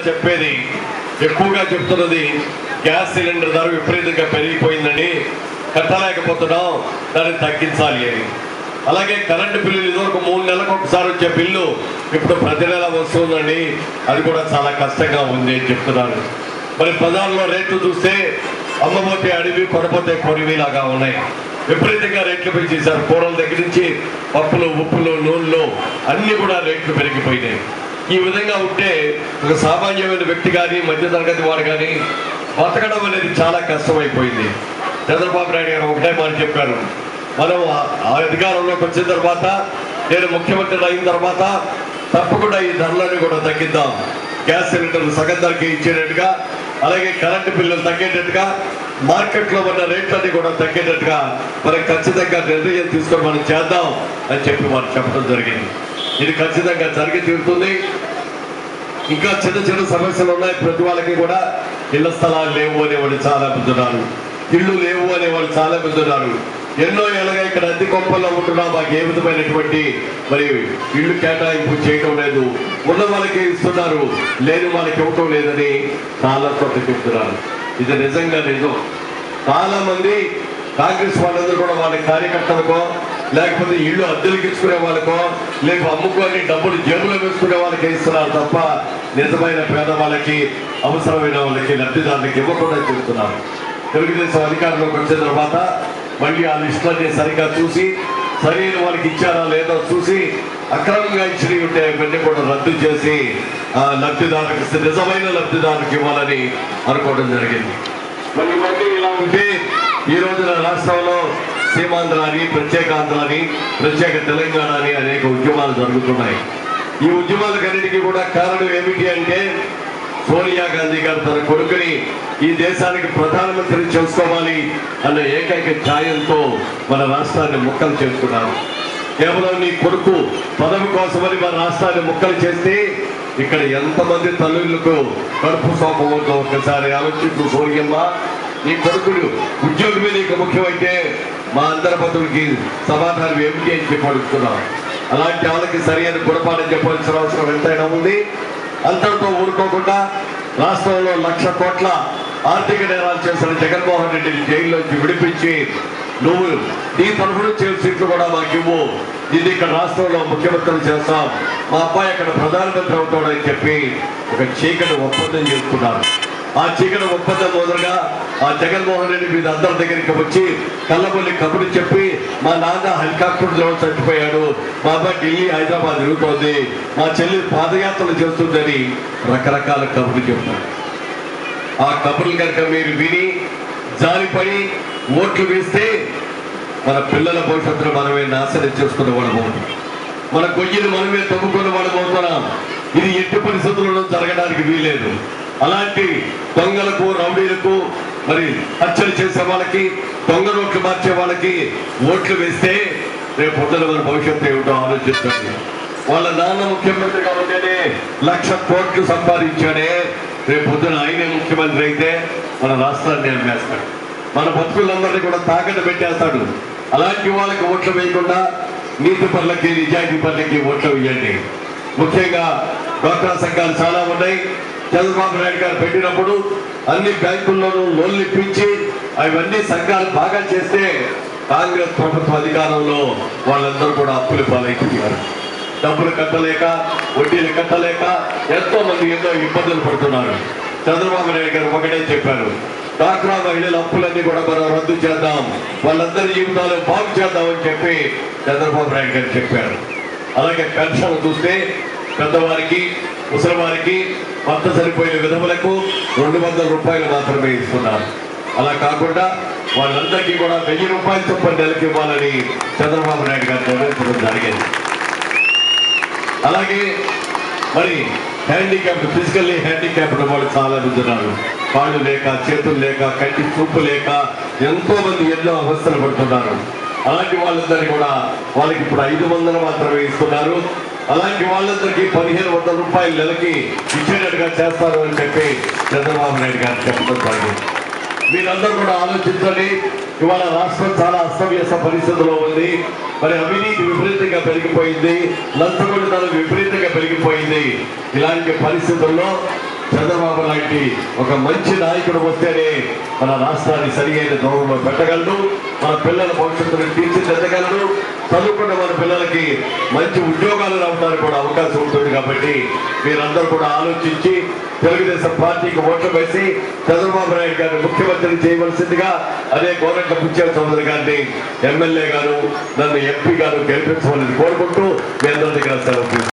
చెప్పేది ఎక్కువగా చెప్తున్నది గ్యాస్ సిలిండర్ ధర విపరీతంగా పెరిగిపోయిందండి, కట్టలేకపోతున్నాం, దాన్ని తగ్గించాలి అని. అలాగే కరెంటు బిల్లులు ఇదివరకు 3 నెలలకు ఒకసారి వచ్చే బిల్లు ఇప్పుడు ప్రతి నెల వస్తుందండి, అది కూడా చాలా కష్టంగా ఉంది అని చెప్తున్నారు. మరి బజార్లో రేట్లు చూస్తే అమ్మబోతే అడవి కొనపోతే కొరివిలాగా ఉన్నాయి. విపరీతంగా రేట్లు పెంచేశారు. కూరల దగ్గర నుంచి పప్పులు, ఉప్పులు, నూనెలు అన్నీ కూడా రేట్లు పెరిగిపోయినాయి. ఈ విధంగా ఉంటే ఒక సామాన్యమైన వ్యక్తి కానీ మధ్యతరగతి వాడు కానీ బతకడం అనేది చాలా కష్టమైపోయింది. చంద్రబాబు నాయుడు గారు ఒకటే మాట చెప్పారు, మనం ఆ అధికారంలోకి వచ్చిన తర్వాత, నేను ముఖ్యమంత్రి అయిన తర్వాత తప్పకుండా ఈ ధరలను కూడా తగ్గిద్దాం, గ్యాస్ సిలిండర్లు సగం ధరకి ఇచ్చేటట్టుగా, అలాగే కరెంటు బిల్లులు తగ్గేటట్టుగా, మార్కెట్లో ఉన్న రేట్లన్నీ కూడా తగ్గేటట్టుగా మరి ఖచ్చితంగా నిర్ణయం తీసుకొని మనం చేద్దాం అని చెప్పి మనం చెప్పడం జరిగింది. ఇది ఖచ్చితంగా జరిగి తీరుతుంది. ఇంకా చిన్న చిన్న సమస్యలు ఉన్నాయి. ప్రతి వాళ్ళకి కూడా ఇళ్ల స్థలాలు లేవు అనేవాళ్ళు చాలా మంది ఉన్నారు, ఇళ్ళు లేవు అనేవాళ్ళు చాలా మంది ఉన్నారు. ఎన్నో ఏళ్ళగా ఇక్కడ అద్దె కొంపల్లో ఉంటున్నా మాకు ఏ విధమైనటువంటి మరి ఇళ్ళు కేటాయింపు చేయడం లేదు, ఉన్న వాళ్ళకి ఇస్తున్నారు, లేని వాళ్ళకి ఇవ్వటం లేదని చాలా చోట్ల చెప్తున్నారు. ఇది నిజంగా నిజం. చాలా మంది కాంగ్రెస్ వాళ్ళందరూ కూడా వాళ్ళ కార్యకర్తలకో, లేకపోతే ఇళ్ళు అద్దెలకు ఇచ్చుకునే వాళ్ళకో, లేక అమ్ముకొని డబ్బులు జేబులో వేసుకునే వాళ్ళకి ఇస్తున్నారు తప్ప నిజమైన పేదవాళ్ళకి, అవసరమైన వాళ్ళకి, లబ్ధిదారులకి ఇవ్వకుండా చెప్తున్నారు. తెలుగుదేశం అధికారంలోకి వచ్చిన తర్వాత మళ్ళీ ఆ లిస్టులన్నీ సరిగ్గా చూసి సరైన వాళ్ళకి ఇచ్చారా లేదో చూసి అక్రమంగా ఇచ్చినవి ఉంటే ఇవన్నీ కూడా రద్దు చేసి ఆ లబ్ధిదారులకు, నిజమైన లబ్ధిదారులకు ఇవ్వాలని అనుకోవడం జరిగింది. మరి ఇవన్నీ ఇలా ఉంటే ఈ రోజున రాష్ట్రంలో సీమాంధ్ర అని, ప్రత్యేకాంధ్ర అని, ప్రత్యేక తెలంగాణ అని అనేక ఉద్యమాలు జరుగుతున్నాయి. ఈ ఉద్యమాలకన్నిటికీ కూడా కారణం ఏమిటి అంటే సోనియా గాంధీ గారు తన కొడుకుని ఈ దేశానికి ప్రధానమంత్రిని చేసుకోవాలి అన్న ఏకైక ఛాయంతో మన రాష్ట్రాన్ని ముక్కలు చేసుకున్నారు. కేవలం నీ కొడుకు పదవి కోసమని మన రాష్ట్రాన్ని ముక్కలు చేస్తే ఇక్కడ ఎంతమంది తల్లులకు కడుపు సోపమవుతో ఒక్కసారి ఆలోచించు సోనియమ్మ. నీ కొడుకుడు ఉద్యోగమే నీకు ముఖ్యమైతే మా అందరి బతులకి సమాధానం ఏమిటి అని చెప్పి అడుగుతున్నాం. అలాంటి వాళ్ళకి సరైన గుణపాఠం చెప్పాల్సిన అవసరం ఎంతైనా ఉంది. అంతటితో ఊరుకోకుండా రాష్ట్రంలో 1,00,000 కోట్ల ఆర్థిక నేరాలు చేసిన జగన్మోహన్ రెడ్డిని జైల్లోంచి విడిపించి నువ్వు నీ తరఫున చేసే సీట్లు కూడా మాకు ఇవ్వు, ఇది ఇక్కడ రాష్ట్రంలో ముఖ్యమంత్రులు చేస్తాం, మా అబ్బాయి అక్కడ ప్రధానమంత్రి అవుతాడని చెప్పి ఒక చీకటి ఒప్పందం చేసుకున్నారు. ఆ చీకటి ఒప్పందం మొదలుగా ఆ జగన్మోహన్ రెడ్డి మీద అందరి దగ్గరికి వచ్చి కళ్ళబొల్లి కబుర్లు చెప్పి మా నాన్న హెలికాప్టర్లో చచ్చిపోయాడు, మా అబ్బాయి ఢిల్లీ, హైదరాబాద్ తిరుగుతోంది, మా చెల్లి పాదయాత్రలు చేస్తుందని రకరకాల కబుర్లు చెప్తారు. ఆ కబుర్లు కనుక మీరు విని జారిపడి ఓట్లు వేస్తే మన పిల్లల భవిష్యత్తును మనమే నాశనం చేసుకునే వాళ్ళము, మన గొయ్యిని మనమే తవ్వుకునే వాళ్ళం అవుతున్నాం. ఇది ఎట్టి పరిస్థితుల్లో జరగడానికి వీలేదు. అలాంటి దొంగలకు, రౌడీలకు, మరి హత్యలు చేసే వాళ్ళకి, దొంగ నోట్లు మార్చే వాళ్ళకి ఓట్లు వేస్తే రేపు పొద్దున మన భవిష్యత్తు ఏమిటో ఆలోచిస్తుంది. వాళ్ళ నాన్న ముఖ్యమంత్రిగా ఉంటేనే 1,00,000 కోట్లు సంపాదించాడే, రేపు పొద్దున ఆయనే ముఖ్యమంత్రి అయితే మన రాష్ట్రాన్ని అమ్మేస్తాడు, మన బతుకులందరినీ కూడా తాకట్టు పెట్టేస్తాడు. అలాంటి వాళ్ళకి ఓట్లు వేయకుండా నీతి పనులకి, నిజాయితీ పనులకి ఓట్లు వేయండి. ముఖ్యంగా డ్వాక్రా సంఘాలు చాలా ఉన్నాయి. చంద్రబాబు నాయుడు గారు పెట్టినప్పుడు అన్ని బ్యాంకుల్లోనూ లోన్లు ఇప్పించి అవన్నీ సంఘాలు బాగా చేస్తే కాంగ్రెస్ ప్రభుత్వ అధికారంలో వాళ్ళందరూ కూడా అప్పులు పాలైపోయారు. డబ్బులు కట్టలేక, వడ్డీలు కట్టలేక ఎంతో మంది ఎన్నో ఇబ్బందులు పడుతున్నారు. చంద్రబాబు నాయుడు గారు ఒకటే చెప్పారు, డ్వాక్రా మహిళల అప్పులన్నీ కూడా మనం రద్దు చేద్దాం, వాళ్ళందరి జీవితాలు బాగు చేద్దామని చెప్పి చంద్రబాబు నాయుడు గారు చెప్పారు. అలాగే పెన్షన్ చూస్తే పెద్దవారికి, ముసలివారికి, భర్త సరిపోయిన విధములకు 200 రూపాయలు మాత్రమే ఇస్తున్నారు. అలా కాకుండా వాళ్ళందరికీ కూడా 1000 రూపాయలు చొప్పున నెలకి ఇవ్వాలని చంద్రబాబు నాయుడు గారు నిర్ణయించడం జరిగింది. అలాగే మరి హ్యాండిక్యాప్డ్, ఫిజికల్లీ హ్యాండిక్యాప్డ్ వాళ్ళు చాలా మంది ఉన్నారు. కాళ్ళు లేక, చేతులు లేక, కంటి చూపు లేక ఎంతో మంది ఎన్నో అవస్థలు పడుతున్నారు. అలాంటి వాళ్ళందరినీ కూడా వాళ్ళకి ఇప్పుడు 500 మాత్రమే ఇస్తున్నారు. అలాంటి వాళ్ళందరికీ 1,500 రూపాయలు నెలకి ఇచ్చేటట్టుగా చేస్తారు అని చెప్పి చంద్రబాబు నాయుడు గారు చెప్పడం జరిగింది. మీరందరూ కూడా ఆలోచించండి. ఇవాళ రాష్ట్రం చాలా అస్తవ్యస్త పరిస్థితుల్లో ఉంది. మరి అవినీతి విపరీతంగా పెరిగిపోయింది, లంచగొండితనం విపరీతంగా పెరిగిపోయింది. ఇలాంటి పరిస్థితుల్లో చంద్రబాబు లాంటి ఒక మంచి నాయకుడు వస్తేనే మన రాష్ట్రాన్ని సరి అయిన దూరంలో పెట్టగలడు, మన పిల్లల భవిష్యత్తును తీర్చిదిద్దగలడు, చదువుకున్న మన పిల్లలకి మంచి ఉద్యోగాలు రావడానికి కూడా అవకాశం ఉంటుంది. కాబట్టి మీరందరూ కూడా ఆలోచించి తెలుగుదేశం పార్టీకి ఓట్లు వేసి చంద్రబాబు నాయుడు గారిని ముఖ్యమంత్రిని చేయవలసిందిగా, అదే గోరంట్ల బుచ్చయ్య చౌదరి గారిని ఎమ్మెల్యే గారు, నన్ను ఎంపీ గారు గెలిపించవాలని కోరుకుంటూ మీ అందరి దగ్గర సెలవు.